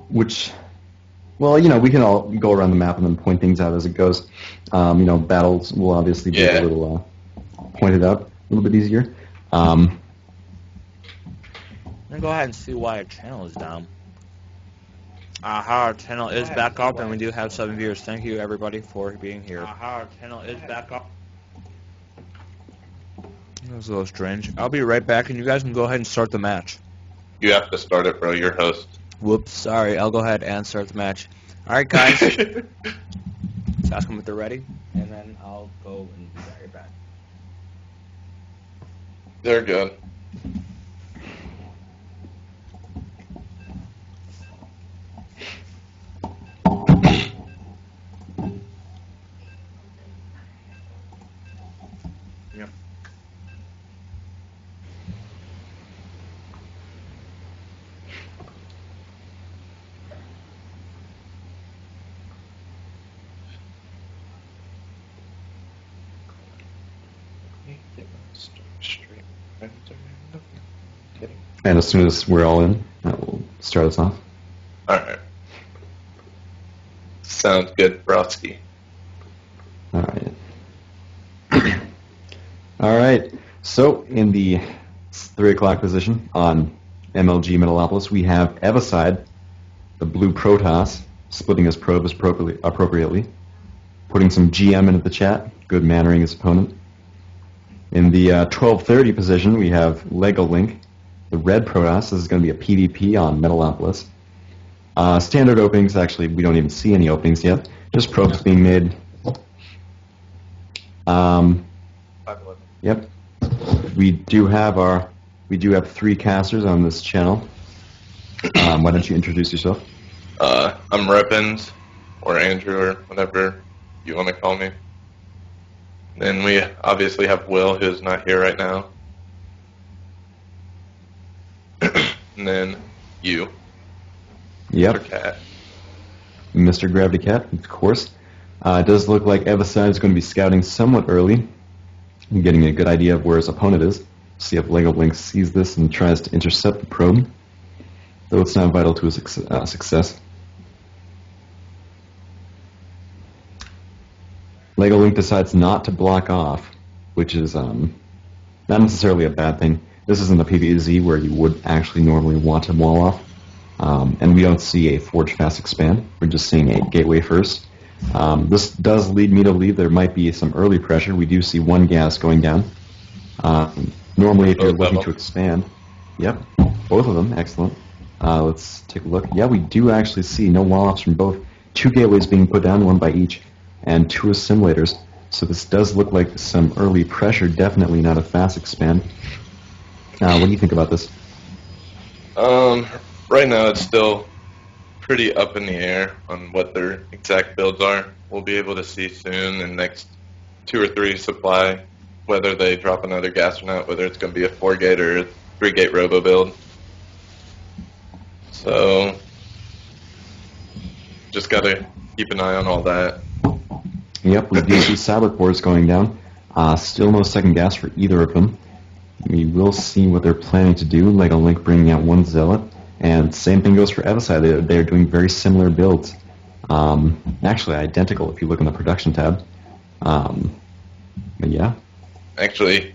Which, well, we can all go around the map and then point things out as it goes. Battles will obviously be a little pointed out a little bit easier. I'm gonna go ahead and see why our channel is down. Our channel is back up, and we do have 7 viewers. Thank you, everybody, for being here. Our channel is back up. That was a little strange. I'll be right back, and you guys can go ahead and start the match. You have to start it, bro. You're host. Whoops, sorry. I'll go ahead and start the match. All right, guys. Just ask them if they're ready, and then I'll go and be right back. They're good. Yep. And as soon as we're all in, we'll start us off. Alright. Sounds good, Brodsky. Alright. Alright, so in the 3 o'clock position on MLG Metalopolis, we have Evicide, the blue Protoss, splitting his probes appropriately, putting some GM into the chat, good mannering his opponent. In the 12:30 position, we have Lego Link, the red Protoss. This is going to be a PvP on Metalopolis. Standard openings, actually, we don't even see any openings yet. Just probes being made. Yep. We do have 3 casters on this channel. Why don't you introduce yourself? I'm Reppins, or Andrew, or whatever you want to call me. Then we obviously have Will, who's not here right now. And then you. Yep. Mr. Cat. Mr. Gravity Cat, of course. It does look like Evicide is going to be scouting somewhat early, and getting a good idea of where his opponent is. See if Lego Link sees this and tries to intercept the probe, though it's not vital to his success. Lego Link decides not to block off, which is not necessarily a bad thing. This isn't a PvZ where you would actually normally want to wall off. And we don't see a Forge Fast Expand. We're just seeing a Gateway first. This does lead me to believe there might be some early pressure. We do see 1 gas going down. Normally, if you're looking to expand... Yep, both of them. Excellent. Let's take a look. Yeah, we do actually see no wall-offs from both. 2 gateways being put down, 1 by each, and 2 assimilators. So this does look like some early pressure, definitely not a fast expand. What do you think about this? Right now it's still pretty up in the air on what their exact builds are. We'll be able to see soon in the next 2 or 3 supply whether they drop another gas or not, whether it's going to be a 4-gate or a 3-gate robo build. So just got to keep an eye on all that. Yep, we do see Sabbath boards going down. Still no second gas for either of them. We will see what they're planning to do. Lego Link bringing out 1 Zealot. And same thing goes for Evicide. They're doing very similar builds. Actually identical if you look in the production tab. But yeah. Actually,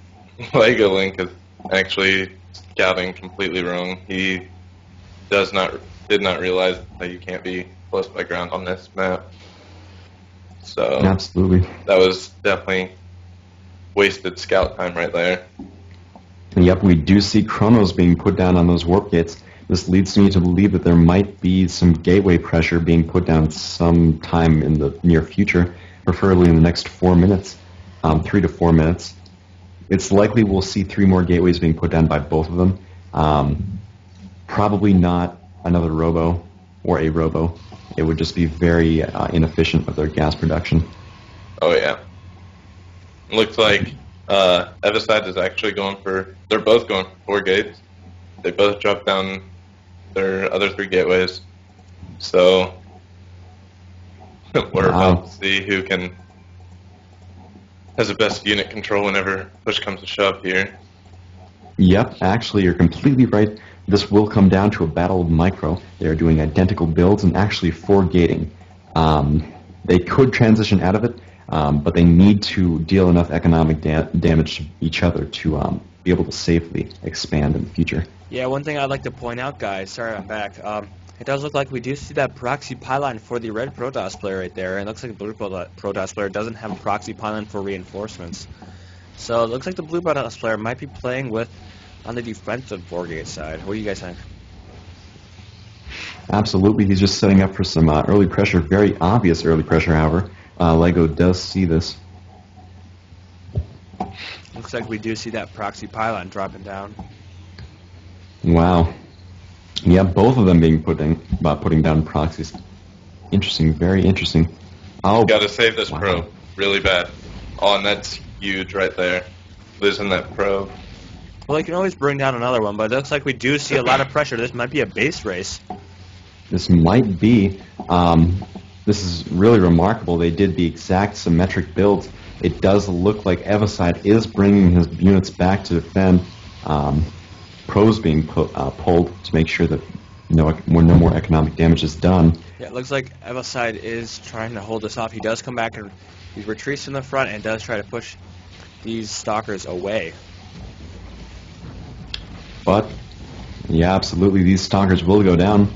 Lego Link is actually scouting completely wrong. He did not realize that you can't be close by ground on this map. So absolutely, that was definitely wasted scout time right there. Yep, we do see chronos being put down on those warp gates. This leads me to believe that there might be some gateway pressure being put down sometime in the near future, preferably in the next 4 minutes, 3 to 4 minutes. It's likely we'll see 3 more gateways being put down by both of them. Probably not another robo or a robo. It would just be very inefficient with their gas production. Oh yeah. Looks like Evicide is actually they're both going for 4 gates. They both dropped down their other 3 gateways. So we're about to see who has the best unit control whenever push comes to shove here. Yep, actually you're completely right. This will come down to a battle of micro. They are doing identical builds and actually 4 gating. They could transition out of it, but they need to deal enough economic damage to each other to be able to safely expand in the future. Yeah, one thing I'd like to point out, guys, sorry I'm back, it does look like we do see that proxy pylon for the red Protoss player right there, and it looks like the blue Protoss player doesn't have a proxy pylon for reinforcements. So it looks like the blue Protoss player might be playing with on the defensive 4-gate side. What do you guys think? Absolutely, he's just setting up for some early pressure, very obvious early pressure, however. LEGO does see this. Looks like we do see that proxy pylon dropping down. Wow. Yeah, both of them being putting down proxies. Interesting, very interesting. Oh, Got to save this wow. probe really bad. Oh, and that's huge right there. Losing that probe. Well, they can always bring down another one, but it looks like we do see a lot of pressure. This might be a base race. This might be. This is really remarkable. They did the exact symmetric builds. It does look like Evicide is bringing his units back to defend. Probes being pulled to make sure that no more economic damage is done. Yeah, it looks like Evicide is trying to hold this off. He does come back and he retreats in the front and does try to push these stalkers away. But, yeah, absolutely, these stalkers will go down.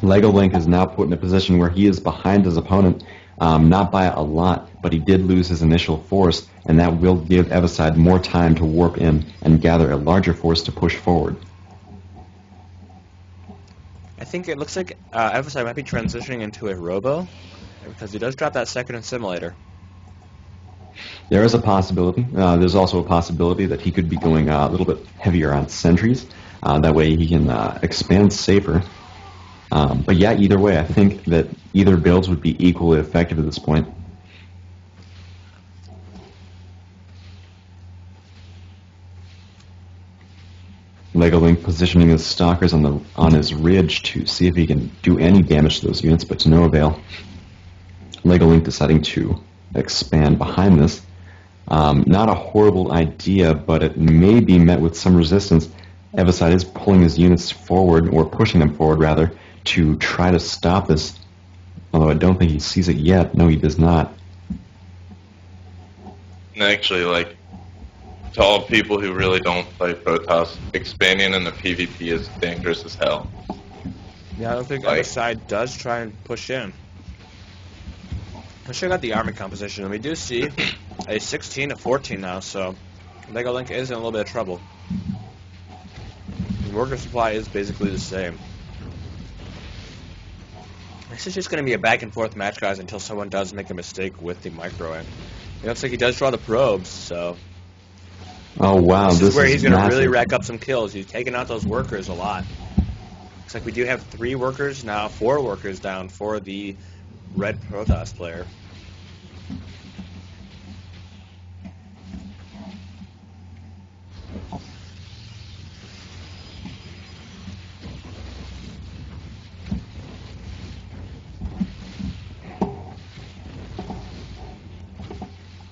LEGO Link is now put in a position where he is behind his opponent, not by a lot, but he did lose his initial force, and that will give Evicide more time to warp in and gather a larger force to push forward. I think it looks like Evicide might be transitioning into a robo, because he does drop that second assimilator. There is a possibility. There's also a possibility that he could be going a little bit heavier on sentries. That way he can expand safer. But yeah, either way, I think that either builds would be equally effective at this point. LEGO Link positioning his stalkers on his ridge to see if he can do any damage to those units, but to no avail. LEGO Link deciding to expand behind this. Not a horrible idea, but it may be met with some resistance. Evicide is pulling his units forward, or pushing them forward rather, to try to stop this, although I don't think he sees it yet. No, he does not. And actually, like, to all people who really don't play Protoss, expanding in the PvP is dangerous as hell. Yeah, I don't think Like- Evicide does try and push in. Let's check out the army composition, and we do see a 16 to 14 now, so LEGO Link is in a little bit of trouble. The worker supply is basically the same. This is just going to be a back and forth match, guys, until someone does make a mistake with the micro. And it looks like he does draw the probes, so Oh wow, this is where he's going to really massive. rack up some kills. He's taking out those workers a lot. Looks like we do have 3 workers now, 4 workers down for the red Protoss player.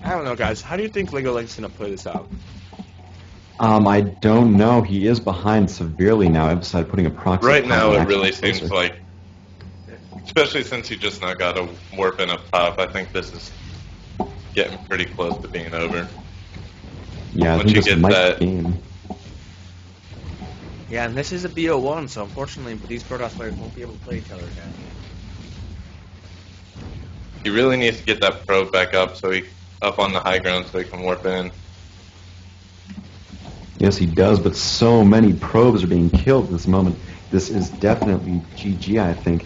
I don't know, guys. How do you think LEGO Link's going to play this out? I don't know. He is behind severely now. Evicide putting a proxy. Right now, it actually really closer. seems like, especially since you just now got a warp in up top, I think this is getting pretty close to being over. Yeah, I once think you this get might that- game. Yeah, and this is a BO1, so unfortunately these Protoss players won't be able to play each other again. He really needs to get that probe back up up on the high ground so he can warp in. Yes, he does, but so many probes are being killed at this moment. This is definitely GG, I think.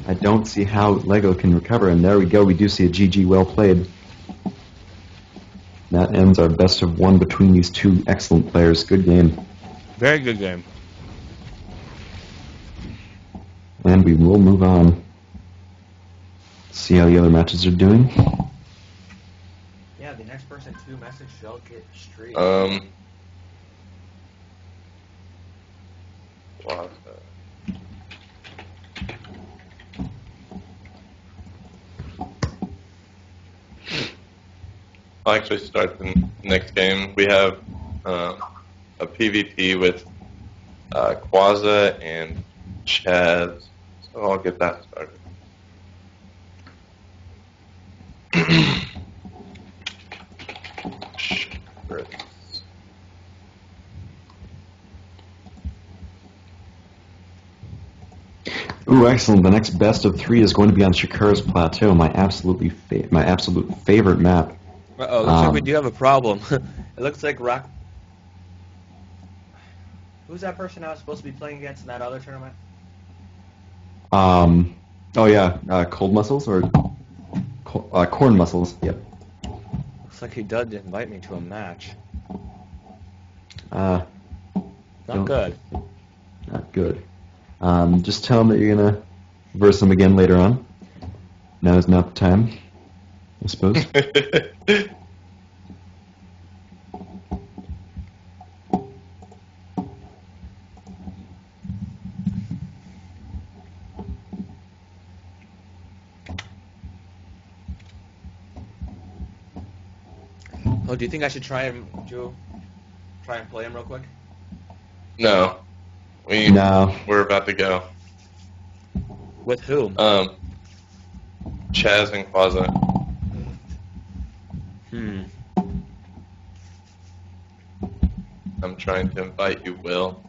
I don't see how LEGO can recover, and there we go. We do see a GG, well played. That ends our best of 1 between these 2 excellent players. Good game. Very good game. And we will move on. See how the other matches are doing. Yeah, the next person to message shall get street. Wow. I'll actually start the next game. We have a PvP with Quaza and Chaz. So I'll get that started. Ooh, excellent. The next best of 3 is going to be on Shakura's Plateau, my absolute favorite map. Uh-oh, looks like we do have a problem. It looks like Rock... Who's that person I was supposed to be playing against in that other tournament? Oh yeah, Cold Muscles or Corn Muscles, yep. Looks like he did invite me to a match. Not Not good. Not good. Just tell him that you're gonna verse him again later on. Now is not the time, I suppose. Oh, do you think I should try and play him real quick? No. No. We're about to go. With who? Chaz and Quaza. I'm trying to invite you, Will.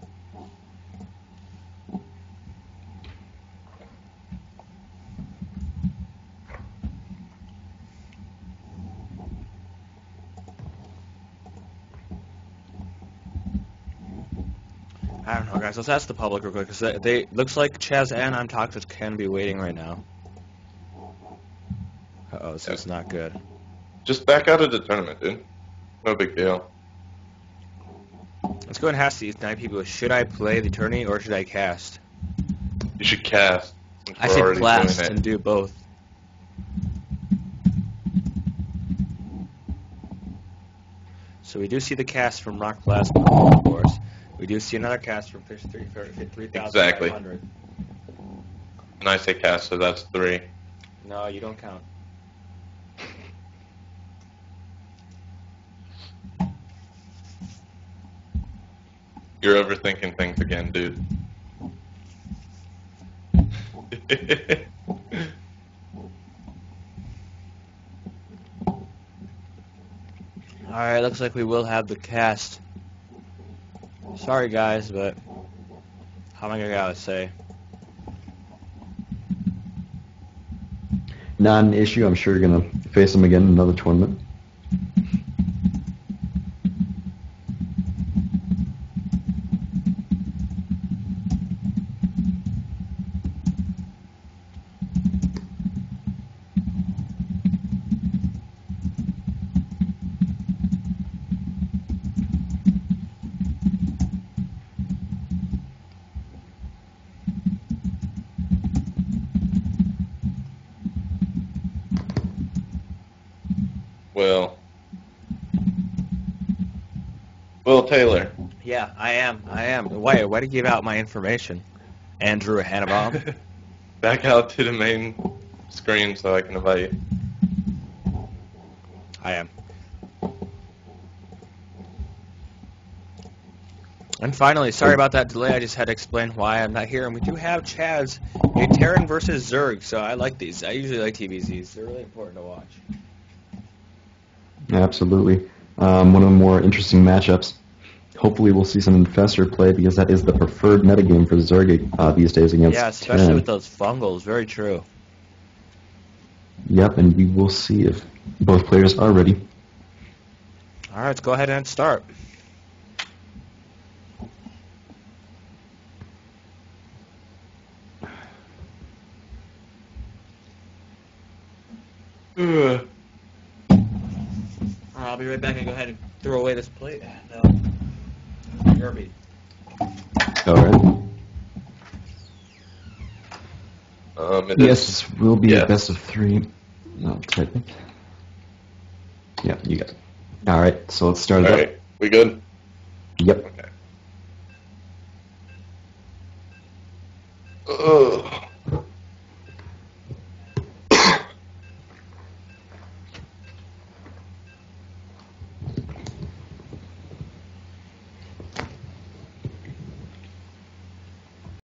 I don't know, guys. Let's ask the public real quick, because they looks like Chaz and I'm Toxic can be waiting right now. Uh-oh, this is not good. Just back out of the tournament, dude. No big deal. Let's go and ask these 9 people, should I play the tourney or should I cast? You should cast. Since I we're should already blast doing it. and do both. So we do see the cast from Rock Blast, of course. We do see another cast from Fish 3,500. Exactly. And I say cast, so that's 3. No, you don't count. You're overthinking things again, dude. Alright, looks like we will have the cast. Sorry guys, but how am I gonna say? Not an issue. I'm sure you're gonna face him again in another tournament. Will Taylor. Yeah, I am. Why do you give out my information? Andrew Hannibal. Back out to the main screen so I can invite you. I am. And finally, sorry about that delay, I just had to explain why I'm not here. And we do have Chaz, a Terran versus Zerg, so I like these. I usually like TVZs. They're really important to watch. Absolutely. One of the more interesting matchups. Hopefully we'll see some Infestor play, because that is the preferred metagame for Zerg these days against Yeah, especially Terran. with those fungals. Very true. Yep, and we will see if both players are ready. All right, let's go ahead and start. I'll be right back and go ahead and throw away this plate. Derby. All right. Yes, will be a best of 3. No, type it. Yeah, you got it. All right, so let's start it up. Alright, we good? Yep. Okay. Ugh.